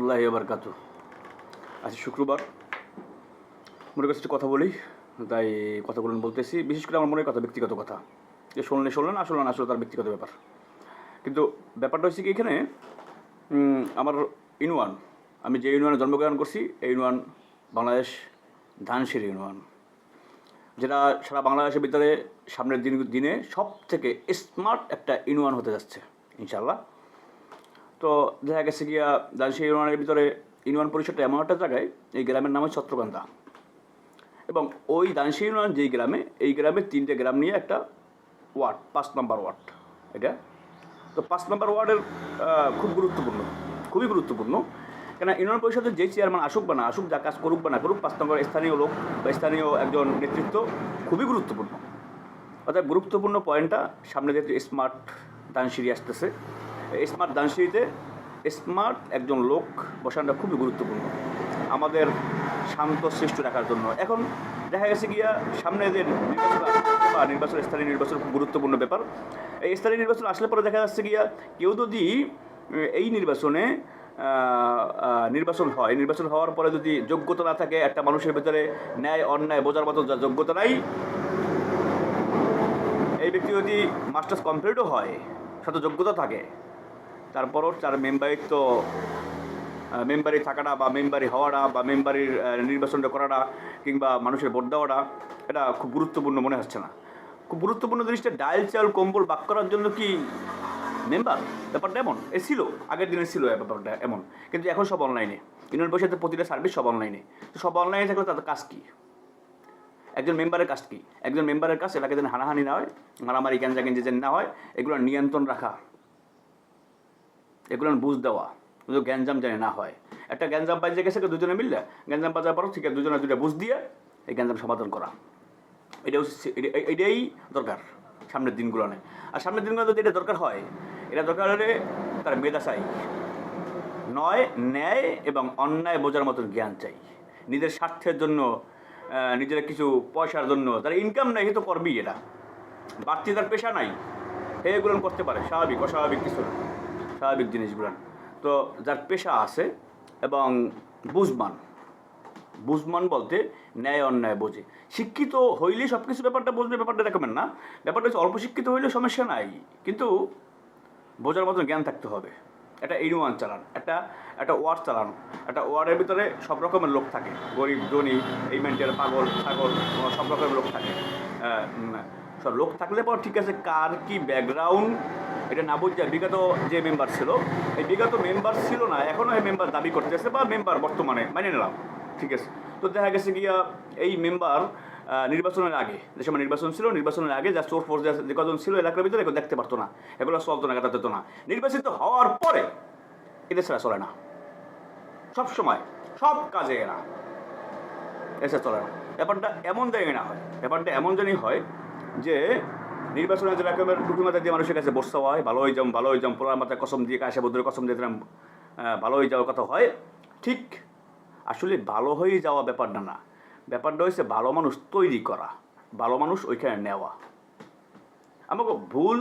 রহমতুল্লাহি ওয়া বারাকাতুহু। আজ শুক্রবার, মনে কাছে কথা বলি, তাই কথাগুলো বলতেছি। বিশেষ করে আমার মনের কথা, ব্যক্তিগত কথা, যে শুনলে না শুনলে না, আসলে তার ব্যক্তিগত ব্যাপার। কিন্তু ব্যাপারটা হচ্ছে কি, এখানে আমার ইউনিয়ন, আমি যে ইউনিয়নে জন্মগ্রহণ করছি, এই ইউনিয়ন বাংলাদেশ ধানসিঁড়ি ইউনিয়ন, যেটা সারা বাংলাদেশের ভিতরে সামনের দিনে সব থেকে স্মার্ট একটা ইউনিয়ন হতে যাচ্ছে ইনশাআল্লাহ। তো দেখা গেছে গিয়া ধানসিঁড়ি ইউনিয়নের ভিতরে ইউনিয়ন পরিষদটা এমন একটা জায়গায়, এই গ্রামের নাম হচ্ছে ছত্রকান্দা, এবং ওই ধানসিঁড়ি ইউনিয়ন যেই গ্রামে, এই গ্রামে 3টে গ্রাম নিয়ে একটা ওয়ার্ড, 5 নম্বর ওয়ার্ড এটা। তো 5 নম্বর ওয়ার্ডের খুব গুরুত্বপূর্ণ, খুবই গুরুত্বপূর্ণ। কেন ইউনিয়ন পরিষদের যেই চেয়ারম্যান আসুক বা না আসুক, যা কাজ করুক বা না করুক, 5 নম্বর স্থানীয় লোক বা স্থানীয় একজন নেতৃত্ব খুবই গুরুত্বপূর্ণ। অর্থাৎ গুরুত্বপূর্ণ পয়েন্টটা সামনে যেহেতু স্মার্ট ধানসিঁড়ি আসতেছে, এই স্মার্ট ধানসিঁড়িতে স্মার্ট একজন লোক বসানোটা খুবই গুরুত্বপূর্ণ আমাদের শান্ত সৃষ্টি রাখার জন্য। এখন দেখা গেছে গিয়া সামনে যে নির্বাচন বা নির্বাচন, স্থানীয় নির্বাচন খুব গুরুত্বপূর্ণ ব্যাপার। এই স্থানীয় নির্বাচন আসলে পরে দেখা যাচ্ছে গিয়া কেউ যদি এই নির্বাচনে নির্বাচন হয়, নির্বাচন হওয়ার পরে যদি যোগ্যতা না থাকে, একটা মানুষের ভিতরে ন্যায় অন্যায় বোঝার মতো যা যোগ্যতা নাই, এই ব্যক্তি যদি মাস্টার্স কমপ্লিটও হয়, শত যোগ্যতা থাকে, তারপরও তার মেম্বারি থাকাটা বা মেম্বারি হওয়াটা বা মেম্বারির নির্বাচনটা করাটা কিংবা মানুষের ভোট দেওয়াটা, এটা খুব গুরুত্বপূর্ণ মনে হচ্ছে না। খুব গুরুত্বপূর্ণ জিনিসটা ডাল চাল কম্বল বাক করার জন্য কি মেম্বার, ব্যাপারটা এমন ছিল, আগের দিনে ছিল ব্যাপারটা এমন। কিন্তু এখন সব অনলাইনে, ইউনিয়ন পরিষদের প্রতিটা সার্ভিস সব অনলাইনে। তো সব অনলাইনে থাকলে তাদের কাজ কী? একজন মেম্বারের কাজ কী? একজন মেম্বারের কাজ এলাকায় যেন হানাহানি না হয়, মারামারি গ্যাঞ্জাগেঞ্জি যেন না হয়, এগুলো নিয়ন্ত্রণ রাখা, এগুলো বুঝ দেওয়া, গ্যাঞ্জাম যেন না হয়। একটা গ্যাঞ্জাম বাজে গেছে, দুজনে মিললে গ্যাঞ্জাম বাজার পরও ঠিক আছে, দুজনে দুইটা বুঝ দিয়ে এই গ্যাঞ্জাম সমাধান করা, এটাই দরকার সামনের দিনগুলো নেই। আর সামনের দিনগুলো যদি এটা দরকার হয়, এটা দরকার হলে তার মেধা চাই, নয় ন্যায় এবং অন্যায় বোঝার মতন জ্ঞান চাই। নিজের স্বার্থের জন্য, নিজের কিছু পয়সার জন্য, তার ইনকাম নাই, তো করবেই এটা, বাড়তি তার পেশা নাই, এগুলো করতে পারে, স্বাভাবিক, অস্বাভাবিক কিছু না, স্বাভাবিক জিনিসগুলো। তো যার পেশা আছে এবং বুঝমান বলতে ন্যায় অন্যায় বোঝে, শিক্ষিত হইলেই সব কিছু ব্যাপারটা বুঝবে, ব্যাপারটা এরকমের না। ব্যাপারটা হচ্ছে অল্প শিক্ষিত হইলেও সমস্যা নাই, কিন্তু বোঝার মতন জ্ঞান থাকতে হবে। একটা ইউনিয়ন চালান, একটা ওয়ার্ড চালানো, একটা ওয়ার্ডের ভিতরে সব রকমের লোক থাকে, গরিব ধনী, এই মেন্টের পাগল ছাগল, সব রকমের লোক থাকে। সব লোক থাকলে পর ঠিক আছে, কার কি ব্যাকগ্রাউন্ড এটা না বুঝছে। বিগত যে মেম্বার ছিল, এই বিগত মেম্বার ছিল না, এখনও এই মেম্বার দাবি করতেছে বা মেম্বার বর্তমানে মানে নিলাম, ঠিক আছে। তো দেখা গেছে গিয়া এই মেম্বার নির্বাচনের আগে, যে সময় নির্বাচন ছিল, নির্বাচনের আগে যা চোর ফোর্স যে কজন ছিল এলাকার ভিতরে, এগুলো দেখতে পারতো না, এগুলো চলতো না, কাটাতে হতো না। নির্বাচিত হওয়ার পরে এদের ছাড়া চলে না, সব সময় সব কাজে এরা এসে চলে না। ব্যাপারটা এমন জায়গায় না হয়, ব্যাপারটা এমন জানি হয় যে নির্বাচনে যে রকমের টুপি মাথা দিয়ে মানুষের কাছে বসতে হয়, ভালো হয়ে যাম, পোড়ার মাথায় কসম দিয়ে কাশে বদলে কসম দিয়ে ভালো হয়ে যাওয়ার কথা হয়, ঠিক আসলে ভালো হয়ে যাওয়া ব্যাপারটা না, ব্যাপারটা হচ্ছে ভালো মানুষ তৈরি করা, ভালো মানুষ ওইখানে নেওয়া। আমাকে ভুল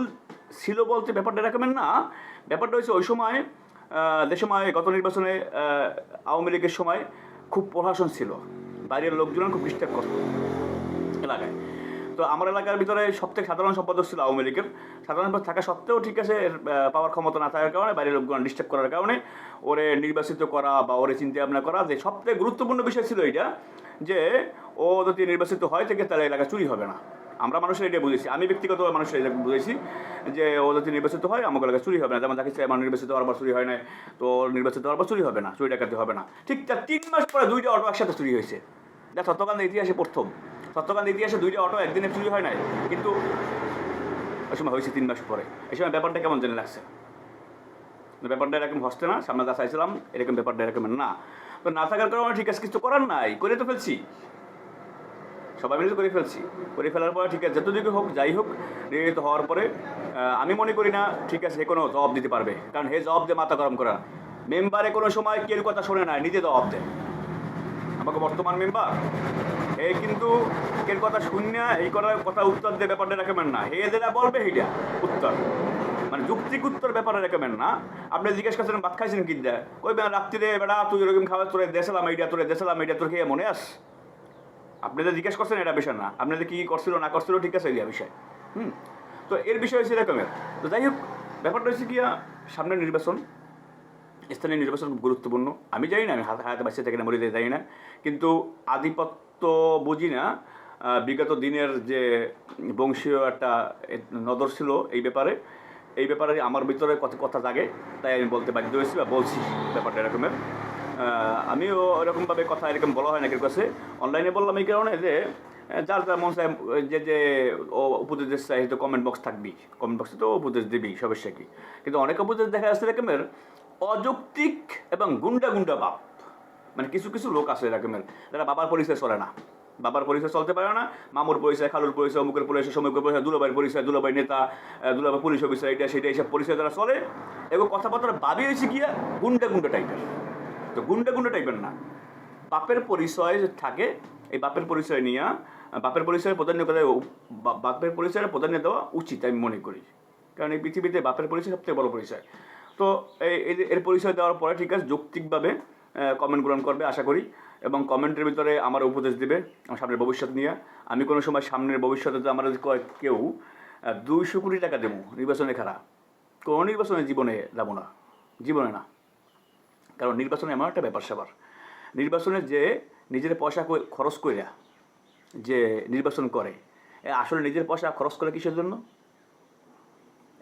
ছিল বলতে ব্যাপারটা এরকমের না, ব্যাপারটা হচ্ছে ওই সময় যে সময় গত নির্বাচনে আওয়ামী লীগের সময় খুব প্রশাসন ছিল, বাইরের লোকজন খুব ডিস্টার্ব করতো এলাকায়। তো আমার এলাকার ভিতরে সবথেকে সাধারণ সম্পাদক ছিল আওয়ামী লীগের, সাধারণ সম্পাদক থাকা সত্ত্বেও ঠিক আছে, পাওয়ার ক্ষমতা না থাকার কারণে, বাইরের লোকজন ডিস্টার্ব করার কারণে ওরে নির্বাচিত করা বা ওরে চিন্তা ভাবনা করা, যে সবথেকে গুরুত্বপূর্ণ বিষয় ছিল এটা, যে ও যদি নির্বাচিত হয় থেকে তাহলে এলাকা চুরি হবে না। আমরা মানুষের এটা বুঝেছি, আমি ব্যক্তিগত মানুষের এটা বুঝেছি যে ও যদি নির্বাচিত হয় আমাকে এলাকা চুরি হবে না। যেমন দেখেছি আমার নির্বাচিত হওয়ার পর চুরি হয় না, তো নির্বাচিত হওয়ার পর চুরি হবে না, চুরি ডাকাতি হবে না। ঠিক তার 3 মাস পরে 2টা অটো একসাথে চুরি হয়েছে, যা সত্যকান্তের ইতিহাসে প্রথম। সত্যকান্তের ইতিহাসে 2টা অটো একদিনে চুরি হয় নাই, কিন্তু ওই সময় হয়েছে 3 মাস পরে। এই সময় ব্যাপারটা কেমন জেনে লাগছে, ব্যাপারটা এরকম হসতে না, সামনে যা চাইছিলাম এরকম ব্যাপারটা এরকম না। তো না থাকার কারণে ঠিক আছে, কিছু করার নাই, করে তো ফেলছি, সবাই মিলে করে ফেলার পরে ঠিক আছে, যতদিকে হোক যাই হোক, নির্বাচিত হওয়ার পরে আমি মনে করি না ঠিক আছে হে কোনো জবাব দিতে পারবে, কারণ হে জবাব দিয়ে মাথা গরম করা। মেম্বারে কোনো সময় কেউ কথা শোনে না, নিজে জবাব দেয়। আমাকে বর্তমান মেম্বার হে কিন্তু কেউ কথা শুন না, এই করার কথা উত্তর দিয়ে ব্যাপারটা রাখবেন না, হে যেটা বলবে সেইটা উত্তর, মানে যুক্তিক উত্তর ব্যাপারে রেকমেন্ড না। আপনি জিজ্ঞেস করছেন ভাত খাইছেন কি দেয়, কইবেন রাত্রিরে বেড়া তুই এরকম খাবার তোরে দেশালাম এইটা তোর খেয়ে মনে আস। আপনি যে জিজ্ঞেস করছেন এটা বিষয় না, আপনি যে কী করছিল না করছিল ঠিক আছে এই বিষয়। তো এর বিষয় হচ্ছে এরকমের। তো যাই হোক, ব্যাপারটা হচ্ছে কি, সামনে নির্বাচন, স্থানীয় নির্বাচন খুব গুরুত্বপূর্ণ। আমি জানি না, আমি হায়াতে বাঁচতে থাকি না মরে যাই না, কিন্তু আধিপত্য বুঝি না। বিগত দিনের যে বংশীয় একটা নজর ছিল এই ব্যাপারে আমার ভিতরে কত কথা জাগে, তাই আমি বলতে বাধ্য হয়েছি বা বলছি ব্যাপারটা এরকমের। আমিও এরকমভাবে কথা এরকম বলা হয় না কেউ কাছে, অনলাইনে বললাম এই কারণে যে যার যার মন চায় যে ও উপদেশ চাই, হয়তো কমেন্ট বক্স থাকবি, কমেন্ট বক্সে তো উপদেশ দিবি, সমস্যা কি। কিন্তু অনেক উপদেশ দেখা যাচ্ছে এরকমের অযৌক্তিক এবং গুন্ডা বাপ। মানে কিছু কিছু লোক আছে এরকমের যারা বাবার পরিচয় চলে না, বাবার পরিচয় চলতে পারে না, মামুর পরিচয়, খালুর পরিচয়, অমুকের পরিচয়, সমুকের পরিচয়, দুলাভাইয়ের পরিচয়, দুলাভাই নেতা, দুলাভাই পুলিশ অফিসার, এটা সেটা এইসব পরিচয় যারা চলে, এগুলো কথাবার্তা ভাবি হয়েছে গিয়া গুন্ডা টাইপের। তো গুন্ডা টাইপের না, বাপের পরিচয় থাকে, এই বাপের পরিচয় নিয়ে বাপের পরিচয়ের প্রাধান্য দেওয়া উচিত আমি মনে করি। কারণ এই পৃথিবীতে বাপের পরিচয় সবথেকে বড় পরিচয়। তো এর পরিচয় দেওয়ার পরে ঠিক আছে, যৌক্তিকভাবে কমেন্ট গ্রহণ করবে আশা করি, এবং কমেন্টের ভিতরে আমার উপদেশ দেবে আমার সামনের ভবিষ্যৎ নিয়ে। আমি কোনো সময় সামনের ভবিষ্যতে যদি আমার কেউ 200 কোটি টাকা দেবো নির্বাচনে খারাপ, কোনো নির্বাচনে জীবনে যাবো না, জীবনে না। কারণ নির্বাচনে এমন একটা ব্যাপার স্যাপার, নির্বাচনে যে নিজের পয়সা খরচ কইরা যে নির্বাচন করে, আসলে নিজের পয়সা খরচ করে কিসের জন্য?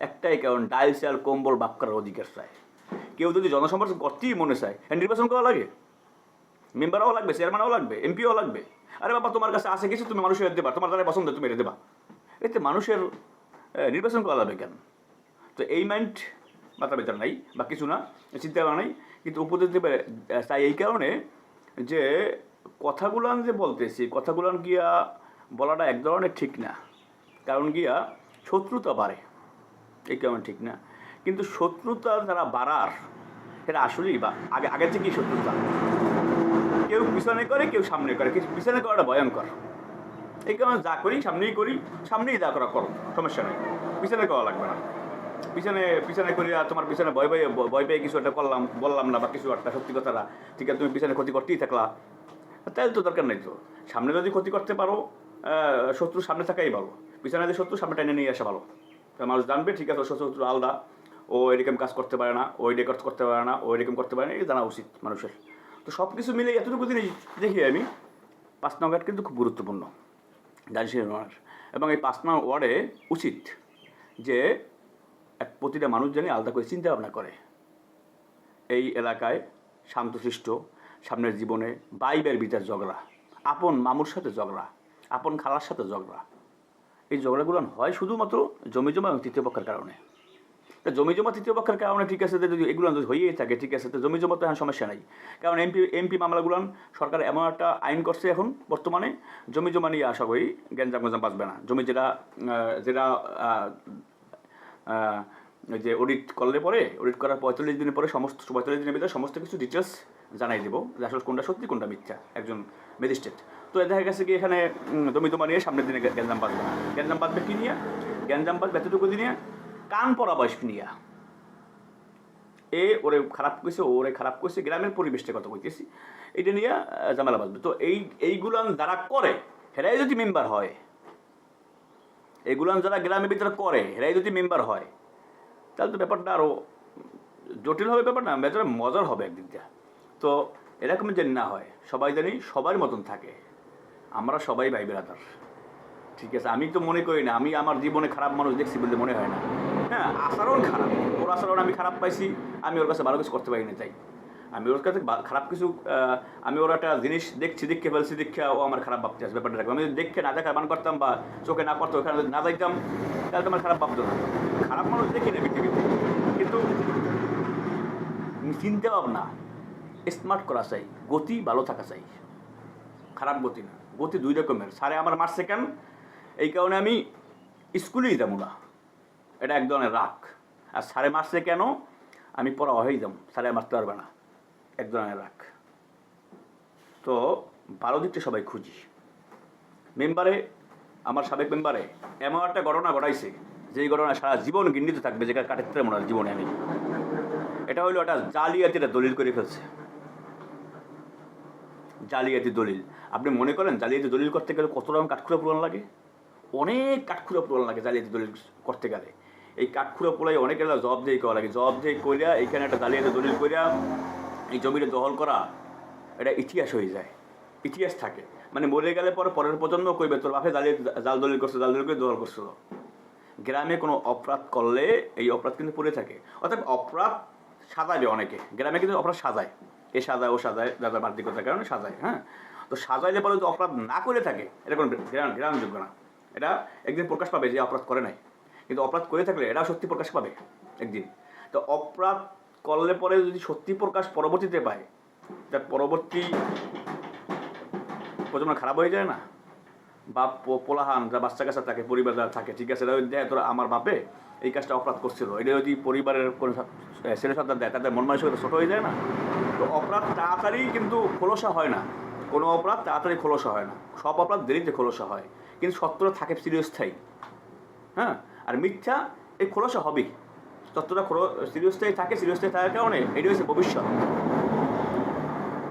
একটাই কারণ, ডাল চাল কম্বল বাপ করার অধিকার চায়। কেউ যদি জনসম্পর্ক করতেই মনে চায়, নির্বাচন করা লাগে, মেম্বারও লাগবে, চেয়ারম্যানও লাগবে, এমপিও লাগবে। আরে বাবা, তোমার কাছে আসে কিছু, তুমি মানুষের দেবা, তোমার দ্বারা পছন্দ তুমি এটা দেবা, এতে মানুষের নির্বাচন করা লাগবে কেন? তো এই মাইন্ড মাথা ভেতর নাই বা কিছু না, চিন্তা করা নাই। কিন্তু উপদেশ দেবে তাই এই কারণে যে কথাগুলান যে বলতেছি, কথাগুলান গিয়া বলাটা এক ধরনের ঠিক না, কারণ গিয়া শত্রুতা বাড়ে, এই কারণে ঠিক না। কিন্তু শত্রুতা যারা বাড়ার, এটা আসলেই বা আগের থেকেই শত্রুতা, কেউ পিছনে করে কেউ সামনে করে, কিন্তু পিছনে করাটা ভয়ঙ্কর। এই কারণে যা করি সামনেই যা করো, সমস্যা নেই, পিছনে করা লাগবে না। পিছনে করি তোমার পিছনে ভয় পেয়ে কিছু একটা বললাম না বা কিছু একটা সত্যি কথাটা, ঠিক আছে, তুমি পিছনে ক্ষতি করতেই থাকলা, তাহলে তো দরকার নেই। তো সামনে যদি ক্ষতি করতে পারো, শত্রু সামনে থাকাই ভালো, পিছনে যে শত্রু সামনে টেনে নিয়ে আসা ভালো। মানুষ জানবে ঠিক আছে শত্রু আলাদা, ও এরকম কাজ করতে পারে না, ও রেকর্ড করতে পারে না, ও এরকম করতে পারে না, এটা জানা উচিত মানুষের। তো সব কিছু মিলে এতটুকু জিনিস দেখি আমি 5 নং ওয়ার্ড কিন্তু খুব গুরুত্বপূর্ণ দার্জিলিং ওয়ার্ড, এবং এই 5 নং ওয়ার্ডে উচিত যে প্রতিটা মানুষ জানি আলাদা করে চিন্তা ভাবনা করে। এই এলাকায় শান্তশিষ্ট, সামনের জীবনে বাইবের ভিতর ঝগড়া, আপন মামুর সাথে ঝগড়া, আপন খালার সাথে ঝগড়া, এই ঝগড়াগুলো হয় শুধুমাত্র জমিজমা এবং তৃতীয় পক্ষের কারণে। জমিজমা তৃতীয় পক্ষের কারণে ঠিক আছে, যদি এগুলো যদি হয়েই থাকে ঠিক আছে, তো জমিজমা তো এখন সমস্যা নাই। কারণ এমপি মামলাগুলো সরকার এমন একটা আইন করছে এখন বর্তমানে, জমিজমা নিয়ে আশা করি গ্যাঞ্জাম বাঁচবে না। জমি যেটা যে অডিট করলে পরে, অডিট করার 45 দিনের পরে 45 দিনের ভিতরে সমস্ত কিছু ডিটেলস জানাই দেবো যে আসলে কোনটা সত্যি কোনটা মিথ্যা, একজন ম্যাজিস্ট্রেট। তো দেখা গেছে কি এখানে জমিজমা নিয়ে সামনের দিনে গ্যাঞ্জাম বাঁচবে না। গ্যাঞ্জাম বাঁচবে কি নিয়ে? গ্যাঞ্জাম বাঁচবে এতটুকু দিনে কান পড়া বয়স নিয়ে, ওরে খারাপ করছে, ওরে খারাপ করছে, গ্রামের পরিবেশটা কথা বলতেছি, এটা নিয়ে ঝামেলা বাঁচবে। তো এইগুলান যারা করে হেরাই যদি মেম্বার হয়, এগুলান যারা গ্রামের ভিতরে করে হেরাই যদি মেম্বার হয়, তাহলে তো ব্যাপারটা আরও জটিল হবে, ব্যাপারটা বেচারা মজার হবে একদিক দিয়ে। তো এরকম যেন না হয়, সবাই জানি সবার মতন থাকে, আমরা সবাই ভাই বেরাদার, ঠিক আছে। আমি তো মনে করি না আমি আমার জীবনে খারাপ মানুষ দেখছি বলে মনে হয় না। হ্যাঁ, আচরণ খারাপ, ওর আচরণ আমি খারাপ পাইছি, আমি ওর কাছে ভালো কিছু করতে পারি না, তাই আমি ওর কাছে খারাপ কিছু, আমি ওর একটা জিনিস দেখে ফেলছি, দেখে ও আমার খারাপ ভাবতে আসবে, ব্যাপারটা রাখবো। আমি যদি দেখে না দেখা মান করতাম বা চোখে না পড়তো, ওখানে যদি না যাইতাম, তাহলে তো আমার খারাপ ভাবতো না। খারাপ মানুষ দেখি না পৃথিবীতে, কিন্তু চিন্তা ভাবনা স্মার্ট করা চাই, গতি ভালো থাকা চাই, খারাপ গতি না। গতি 2 রকমের। স্যারে আমার মারছে কেন, এই কারণে আমি স্কুলেই যাবো না, এটা এক ধরনের রাগ। আর স্যারে মারছে কেন, আমি পড়া হয়েই যাবো, স্যারে মারতে পারবে না, এক ধরনের রাগ। তো ভালো দিকটা সবাই খুঁজি। মেম্বারে, আমার সাবেক মেম্বারে এমন একটা ঘটনা ঘটাইছে, যেই ঘটনা সারা জীবন গিন্নিত থাকবে, যেটা কাটাতে মনে হয় জীবনে আমি, এটা হলো একটা জালিয়াতি, একটা দলিল করে ফেলছে, জালিয়াতি দলিল। আপনি মনে করেন জালিয়াতি দলিল করতে গেলে কত রকম কাঠখুড়া পুরান লাগে? অনেক কাঠখুড়া পুরান লাগে জালিয়াতি দলিল করতে গেলে। এই কাঠখুড়া পোলাই অনেকের জবাবদেহি করা লাগে, জবাবদেহি করিয়া এইখানে একটা জালিয়াতি দলিল করিয়া এই জমিটা দখল করা, এটা ইতিহাস হয়ে যায়, ইতিহাস থাকে। মানে মরে গেলে পরে পরের প্রজন্ম কইবে তোর বাপে জাল দলিল করছে, জাল দলিল করে দখল করছিল। গ্রামে কোনো অপরাধ করলে এই অপরাধ কিন্তু পড়ে থাকে। অর্থাৎ অপরাধ সাজাবে অনেকে, গ্রামে কিন্তু অপরাধ সাজায়, এ সাজায় ও সাজায়, যাদের বার্ধক্যতার কারণে সাজায়। হ্যাঁ, তো সাজাইলে পরে যদি অপরাধ না করে থাকে, এটা কোনো গ্রহণযোগ্য না। এটা একদিন প্রকাশ পাবে যে অপরাধ করে নাই, কিন্তু অপরাধ করে থাকলে এটাও সত্যি প্রকাশ পাবে একদিন। তো অপরাধ করলে পরে যদি সত্যি প্রকাশ পরবর্তীতে পায়, তার পরবর্তী প্রজন্ম খারাপ হয়ে যায় না? বাপ পোলাহান যা বাচ্চা কাচ্চা থাকে, পরিবার যারা থাকে, ঠিক আছে, দেয় তোরা আমার বাপে এই কাজটা অপরাধ করছিল, এটা যদি পরিবারের কোনো ছেলে সন্তান দেয়, তাদের মন মানসিকতা ছোটো হয়ে যায় না? তো অপরাধ তাড়াতাড়ি কিন্তু খোলসা হয় না, কোনো অপরাধ তাড়াতাড়ি খোলসা হয় না, সব অপরাধ দেরিতে খোলসা হয়, কিন্তু সত্যটা থাকে চিরস্থায়ী। হ্যাঁ, আর মিথ্যা এই খোলসা হবেই, সত্যটা চিরস্থায়ী থাকে, চিরস্থায়ী থাকার কারণে এটাই হচ্ছে ভবিষ্যৎ,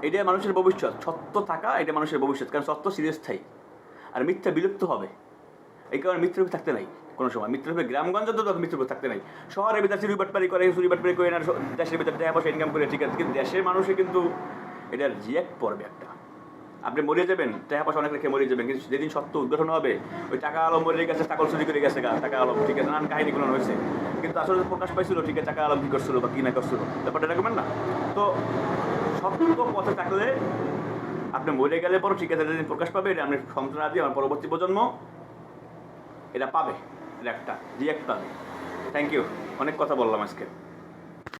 এটাই মানুষের ভবিষ্যৎ, সত্য থাকা এটা মানুষের ভবিষ্যৎ, কারণ সত্য চিরস্থায়ী আর মিথ্যা বিলুপ্ত হবে। এই কারণে মৃত্যুর থাকতে নাই কোনো সময়, মৃত্যুর গ্রামগঞ্জ তো মৃত্যুর থাকতে নাই। শহরের ভিতরে চুরিবাটপারি করে না, দেশের ভিতরে টাকা পয়সা ইনকাম করে, ঠিক আছে, কিন্তু দেশের মানুষে কিন্তু এটা রিয়াক্ট করবে একটা। আপনি মরে যাবেন, টাকা পয়সা অনেক রেখে মরে যাবেন, কিন্তু যেদিন সত্য উদ্ঘাটন হবে, ওই টাকা আলম মরে গেছে, চাকল চুরি করে গেছে, টাকা আলম, ঠিক আছে, নানান কাহিনীগুলো হয়েছে, কিন্তু আসলে প্রকাশ পাইছিল, ঠিক আছে, টাকা আলম কী করছিল বা কী না করছিল, ব্যাপারটা এরকমের না। তো সত্য পথে থাকলে আপনি মরে গেলে পরও, ঠিক আছে, যেদিন প্রকাশ পাবে, এটা আপনি সন্তান দিয়ে আমার পরবর্তী প্রজন্ম এটা পাবে, এটা একটা রিয়াক্ট পাবে। থ্যাংক ইউ, অনেক কথা বললাম আজকে।